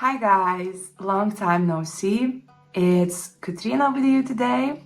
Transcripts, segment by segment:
Hi guys, long time no see. It's Kotryna with you today,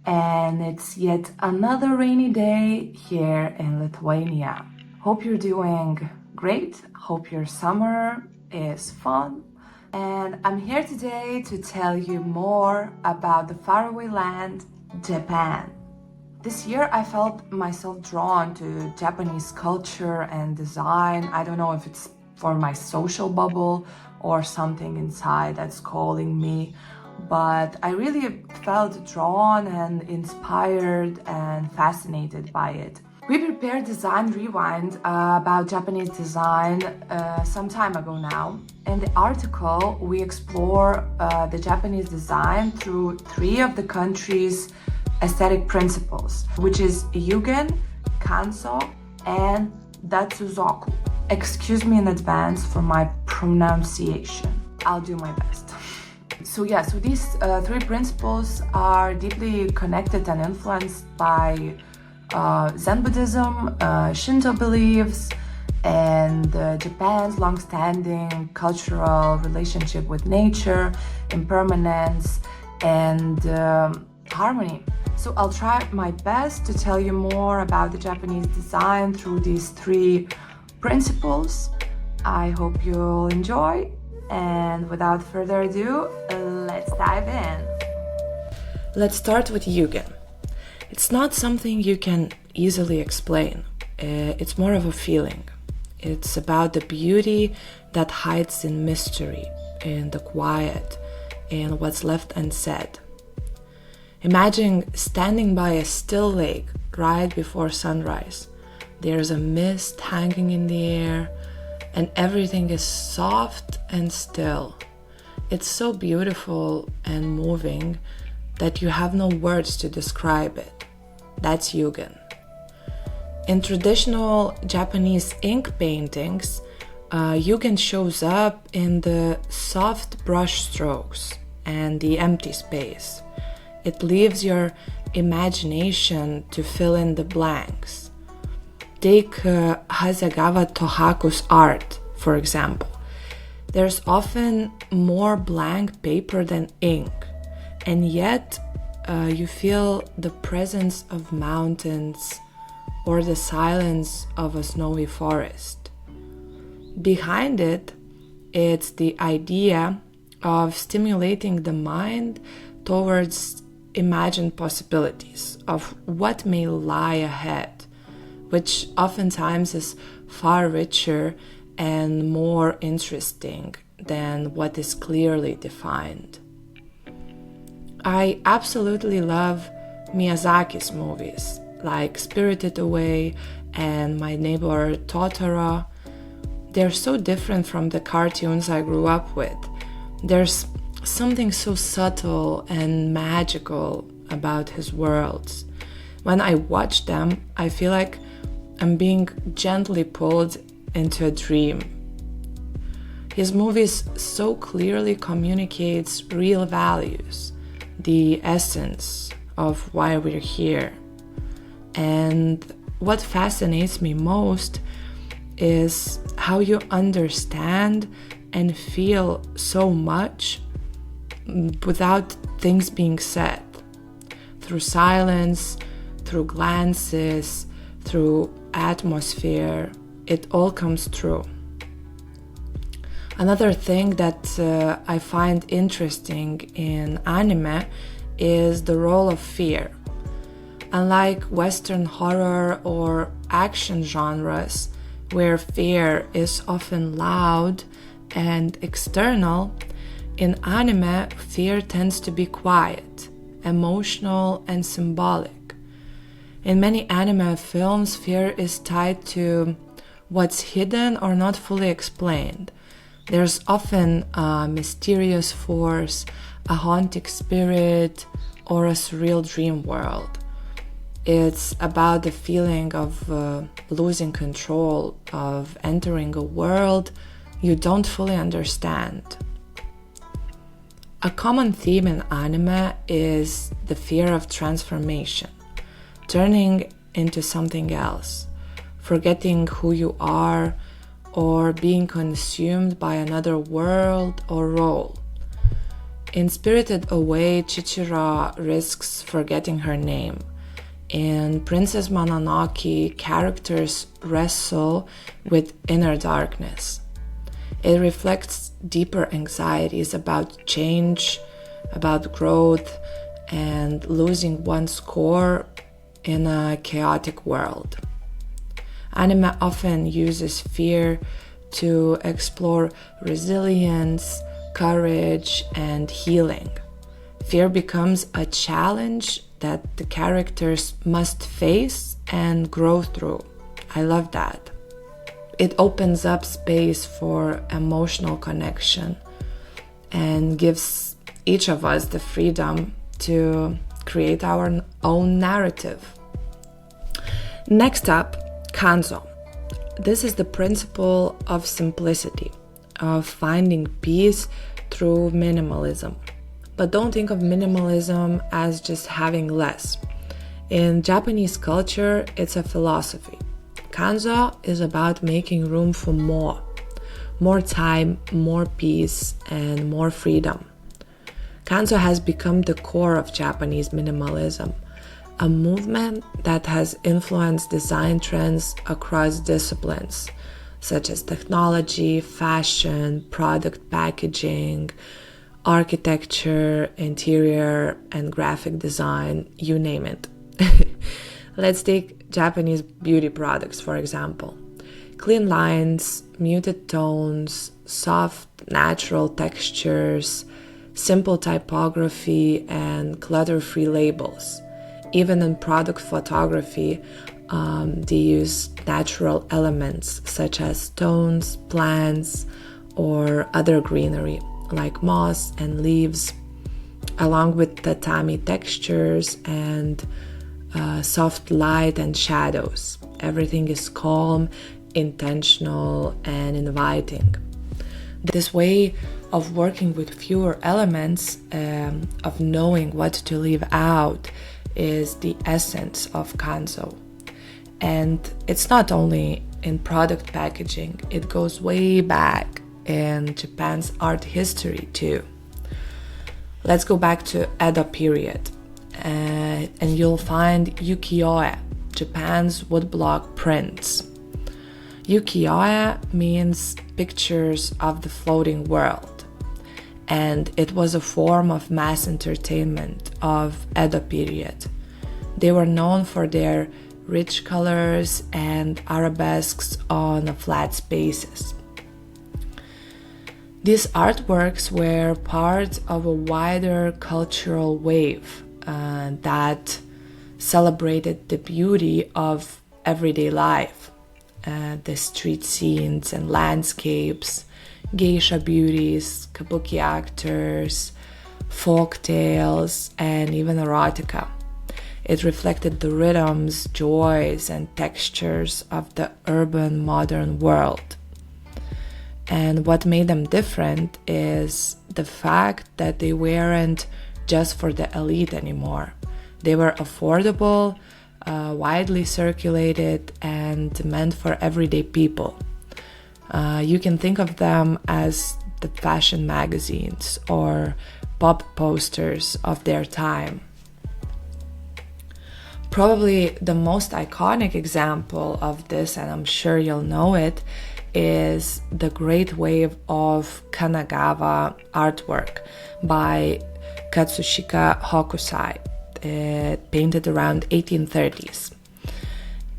and it's yet another rainy day here in Lithuania. Hope you're doing great, hope your summer is fun, and I'm here today to tell you more about the faraway land, Japan. This year I felt myself drawn to Japanese culture and design. I don't know if it's for my social bubble or something inside that's calling me, but I really felt drawn and inspired and fascinated by it. We prepared Design Rewind about Japanese design some time ago now. In the article, we explore the Japanese design through three of the country's aesthetic principles, which is Yugen, Kanso, and Datsuzoku. Excuse me in advance for my pronunciation. I'll do my best. So these three principles are deeply connected and influenced by Zen Buddhism, Shinto beliefs, and Japan's long-standing cultural relationship with nature, impermanence, and harmony. So I'll try my best to tell you more about the Japanese design through these three principles. I hope you'll enjoy, and without further ado, let's dive in. Let's start with Yugen. It's not something you can easily explain. It's more of a feeling. It's about the beauty that hides in mystery, in the quiet, in what's left unsaid. Imagine standing by a still lake right before sunrise. There's a mist hanging in the air, and everything is soft and still. It's so beautiful and moving that you have no words to describe it. That's Yugen. In traditional Japanese ink paintings, Yugen shows up in the soft brush strokes and the empty space. It leaves your imagination to fill in the blanks. Take Hazegawa Tohaku's art, for example. There's often more blank paper than ink, and yet you feel the presence of mountains or the silence of a snowy forest. Behind it, it's the idea of stimulating the mind towards imagined possibilities of what may lie ahead, which oftentimes is far richer and more interesting than what is clearly defined. I absolutely love Miyazaki's movies, like Spirited Away and My Neighbor Totoro. They're so different from the cartoons I grew up with. There's something so subtle and magical about his worlds. When I watch them, I feel like I'm being gently pulled into a dream. His movies so clearly communicates real values, the essence of why we're here. And what fascinates me most is how you understand and feel so much without things being said. Through silence, through glances, through atmosphere, it all comes through. Another thing that I find interesting in anime is the role of fear. Unlike Western horror or action genres, where fear is often loud and external, in anime, fear tends to be quiet, emotional, and symbolic. In many anime films, fear is tied to what's hidden or not fully explained. There's often a mysterious force, a haunting spirit, or a surreal dream world. It's about the feeling of losing control, of entering a world you don't fully understand. A common theme in anime is the fear of transformation, turning into something else, forgetting who you are, or being consumed by another world or role. In Spirited Away, Chichiro risks forgetting her name. In Princess Mononoke, characters wrestle with inner darkness. It reflects deeper anxieties about change, about growth, and losing one's core in a chaotic world. Anime often uses fear to explore resilience, courage, and healing. Fear becomes a challenge that the characters must face and grow through. I love that. It opens up space for emotional connection and gives each of us the freedom to create our own narrative. Next up, Kanso. This is the principle of simplicity, of finding peace through minimalism. But don't think of minimalism as just having less. In Japanese culture, it's a philosophy. Kanso is about making room for more time, more peace, and more freedom. Kanso has become the core of Japanese minimalism, a movement that has influenced design trends across disciplines, such as technology, fashion, product packaging, architecture, interior, and graphic design, you name it. Let's take Japanese beauty products, for example. Clean lines, muted tones, soft, natural textures, simple typography, and clutter-free labels. Even in product photography, they use natural elements such as stones, plants, or other greenery like moss and leaves, along with tatami textures and soft light and shadows. Everything is calm, intentional, and inviting. This way of working with fewer elements, of knowing what to leave out, is the essence of Kanso. And it's not only in product packaging, it goes way back in Japan's art history too. Let's go back to Edo period, and you'll find ukiyo-e, Japan's woodblock prints. Ukiyo-e means pictures of the floating world, and it was a form of mass entertainment of Edo period. They were known for their rich colors and arabesques on flat spaces. These artworks were part of a wider cultural wave that celebrated the beauty of everyday life, the street scenes and landscapes, geisha beauties, kabuki actors, folk tales, and even erotica. It reflected the rhythms, joys, and textures of the urban modern world. And what made them different is the fact that they weren't just for the elite anymore. They were affordable, widely circulated, and meant for everyday people. You can think of them as the fashion magazines or pop posters of their time. Probably the most iconic example of this, and I'm sure you'll know it, is the great wave of Kanagawa artwork by Katsushika Hokusai, painted around 1830s.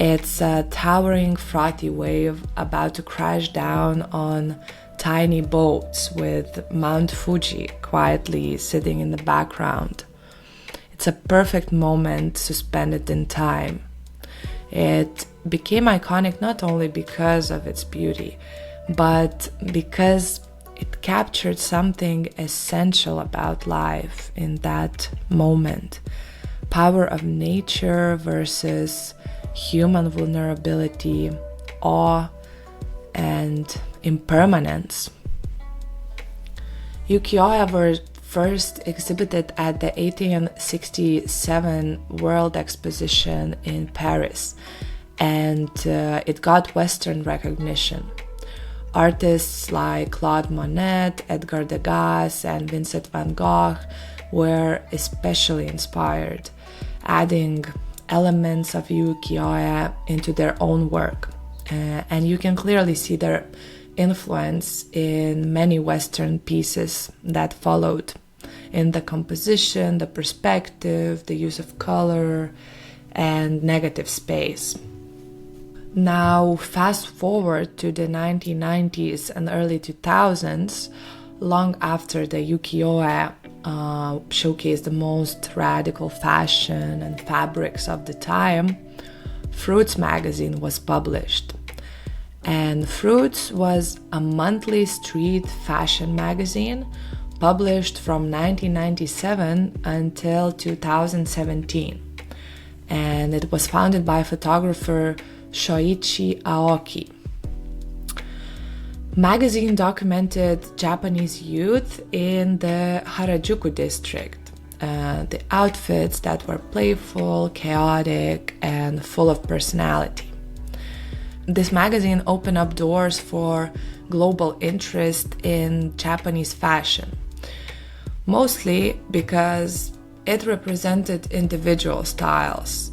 It's a towering, frothy wave about to crash down on tiny boats with Mount Fuji quietly sitting in the background. It's a perfect moment suspended in time. It became iconic not only because of its beauty, but because it captured something essential about life in that moment. Power of nature versus human vulnerability, awe, and impermanence. Ukiyo-e were first exhibited at the 1867 World Exposition in Paris, and it got Western recognition. Artists like Claude Monet, Edgar Degas, and Vincent van Gogh were especially inspired, adding elements of ukiyo-e into their own work. And you can clearly see their influence in many Western pieces that followed, in the composition, the perspective, the use of color, and negative space. Now, fast forward to the 1990s and early 2000s, long after the ukiyo-e showcased the most radical fashion and fabrics of the time, Fruits magazine was published. And Fruits was a monthly street fashion magazine published from 1997 until 2017. And it was founded by photographer Shoichi Aoki. Magazine documented Japanese youth in the Harajuku district. The outfits that were playful, chaotic, and full of personality. This magazine opened up doors for global interest in Japanese fashion, mostly because it represented individual styles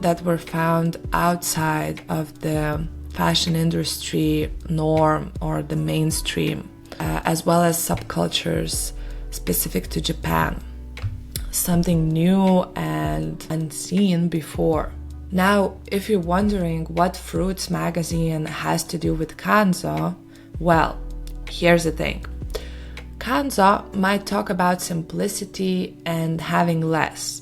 that were found outside of the fashion industry norm or the mainstream, as well as subcultures specific to Japan, something new and unseen before. Now, if you're wondering what Fruits magazine has to do with Kanso, well, here's the thing. Kanso might talk about simplicity and having less,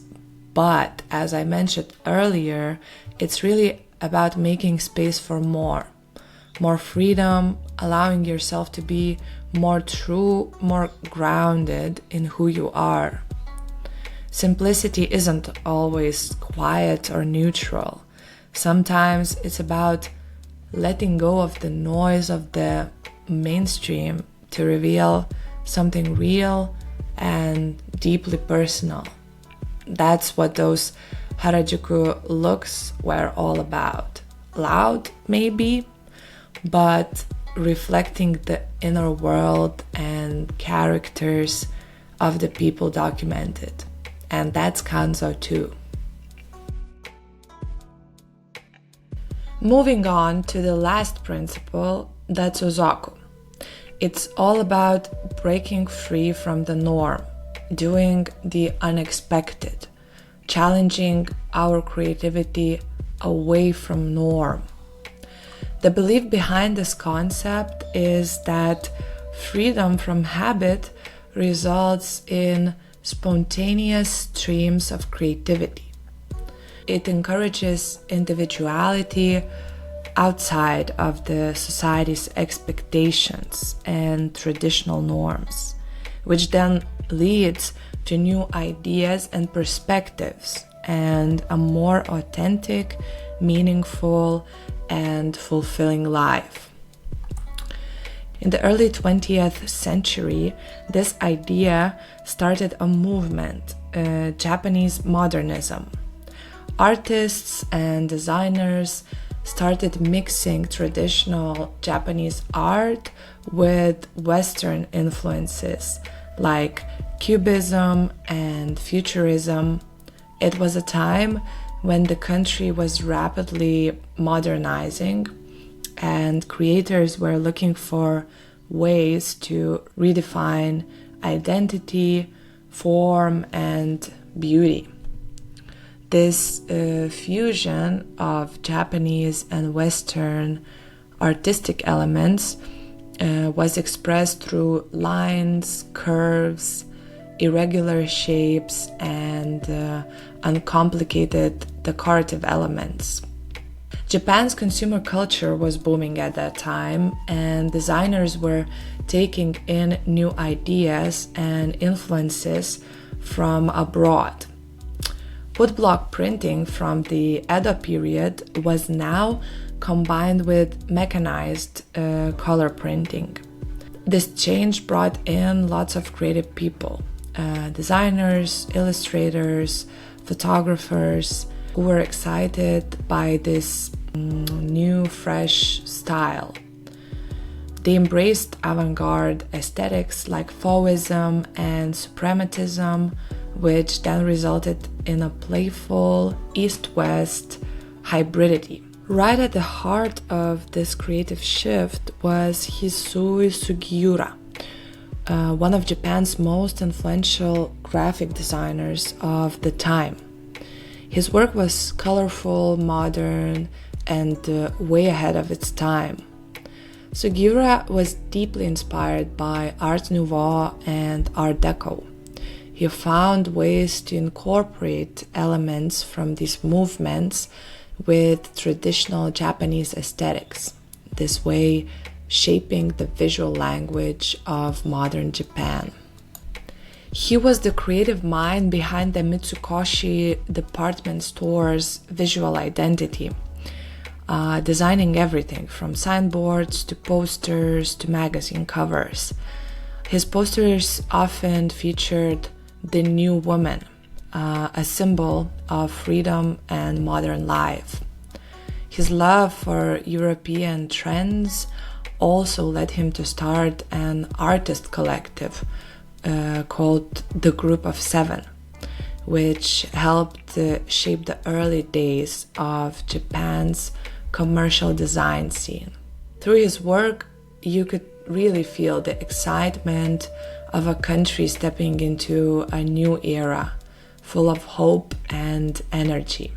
but as I mentioned earlier, it's really about making space for more freedom, allowing yourself to be more true, more grounded in who you are. Simplicity isn't always quiet or neutral. Sometimes it's about letting go of the noise of the mainstream to reveal something real and deeply personal. That's what those Harajuku looks were all about. Loud, maybe, but reflecting the inner world and characters of the people documented. And that's Kanso too. Moving on to the last principle, Datsuzoku. It's all about breaking free from the norm, doing the unexpected, challenging our creativity away from norm. The belief behind this concept is that freedom from habit results in spontaneous streams of creativity. It encourages individuality outside of the society's expectations and traditional norms, which then leads to new ideas and perspectives and a more authentic, meaningful, and fulfilling life. In the early 20th century, this idea started a movement, Japanese Modernism. Artists and designers started mixing traditional Japanese art with Western influences like Cubism and Futurism. It was a time when the country was rapidly modernizing and creators were looking for ways to redefine identity, form, and beauty. This fusion of Japanese and Western artistic elements was expressed through lines, curves, irregular shapes, and uncomplicated decorative elements. Japan's consumer culture was booming at that time, and designers were taking in new ideas and influences from abroad. Woodblock printing from the Edo period was now combined with mechanized color printing. This change brought in lots of creative people, designers, illustrators, photographers, who were excited by this new, fresh style. They embraced avant-garde aesthetics like Fauvism and suprematism, which then resulted in a playful East-West hybridity. Right at the heart of this creative shift was Hisui Sugiyura, one of Japan's most influential graphic designers of the time. His work was colorful, modern, and way ahead of its time. Sugiyura was deeply inspired by Art Nouveau and Art Deco. He found ways to incorporate elements from these movements with traditional Japanese aesthetics, this way shaping the visual language of modern Japan. He was the creative mind behind the Mitsukoshi department store's visual identity, designing everything from signboards to posters to magazine covers. His posters often featured the new woman, a symbol of freedom and modern life. His love for European trends also led him to start an artist collective called the Group of Seven, which helped shape the early days of Japan's commercial design scene. Through his work, you could really feel the excitement of a country stepping into a new era, full of hope and energy.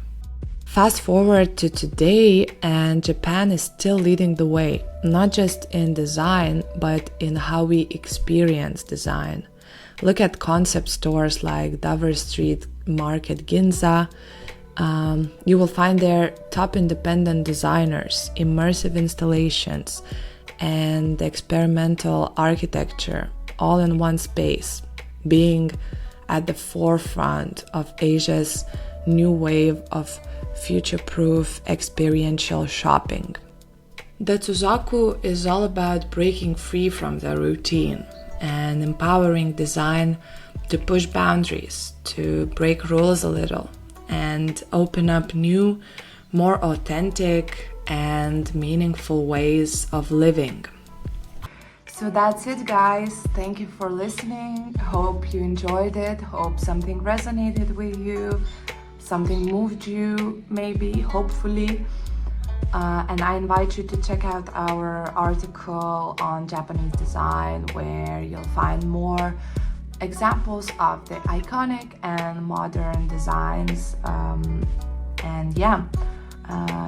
Fast forward to today, and Japan is still leading the way, not just in design, but in how we experience design. Look at concept stores like Dover Street Market Ginza. You will find there top independent designers, immersive installations, and experimental architecture all in one space, being at the forefront of Asia's new wave of future-proof experiential shopping. Datsuzoku is all about breaking free from the routine and empowering design to push boundaries, to break rules a little, and open up new, more authentic and meaningful ways of living. So that's it, guys. Thank you for listening. Hope you enjoyed it. Hope something resonated with you, something moved you, maybe, hopefully. And I invite you to check out our article on Japanese design, where you'll find more examples of the iconic and modern designs. And yeah,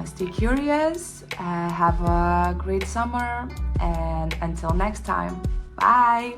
stay curious, have a great summer, and until next time, bye!